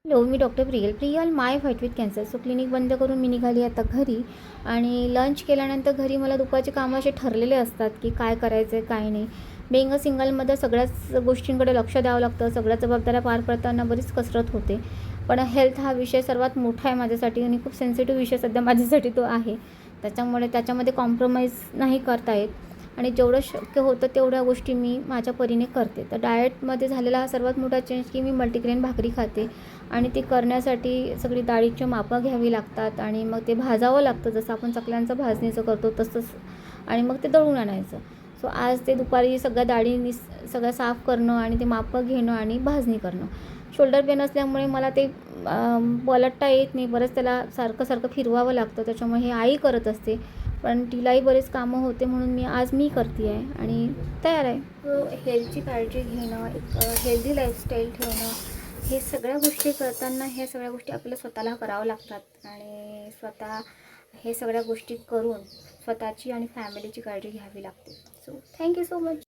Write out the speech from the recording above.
Hello, me doctor Priyal my fight with cancer. So clinic बंद करून मी निघाली आता घरी. आणि लंच केल्यानंतर घरी मला दुपारचे कामं असे ठरलेले असतात की काय करायचं आहे काय नाही. बिंग अ सिंगलमध्ये सगळ्याच गोष्टींकडे लक्ष द्यावं लागतं. सगळ्या जबाबदाऱ्या पार पडताना बरीच कसरत होते. पण हेल्थ हा विषय सर्वात मोठा आहे माझ्यासाठी आणि खूप सेन्सिटिव्ह विषय सध्या माझ्यासाठी तो आहे. त्याच्यामुळे त्याच्यामध्ये कॉम्प्रोमाइज नाही करता येत आणि जेवढं शक्य होतं तेवढ्या गोष्टी मी माझ्या परीने करते. तर डाएटमध्ये झालेला हा सर्वात मोठा चेंज की मी मल्टीग्रेन भाकरी खाते आणि ती करण्यासाठी सगळी डाळीची मापं घ्यावी लागतात आणि मग ते भाजावं लागतं, जसं आपण चकल्यांचं भाजणीचं करतो तसंच. आणि मग ते दळून आणायचं. सो आज ते दुपारी सगळ्या डाळी सगळं साफ करणं आणि ते मापं घेणं आणि भाजणी करणं. शोल्डर पेन असल्यामुळे मला ते पलटता येत नाही. बरंच त्याला सारखं फिरवावं लागतं. त्याच्यामुळे हे आई करत असते. पण तिलाही बरेच कामं होते म्हणून आज मी करते आहे आणि तयार आहे. हेल्थची काळजी घेणं, एक हेल्दी लाईफस्टाईल ठेवणं, हे सगळ्या गोष्टी करताना ह्या सगळ्या गोष्टी आपल्याला स्वतःला करावं लागतात आणि स्वतः हे सगळ्या गोष्टी करून स्वतःची आणि फॅमिलीची काळजी घ्यावी लागते. So thank you so much.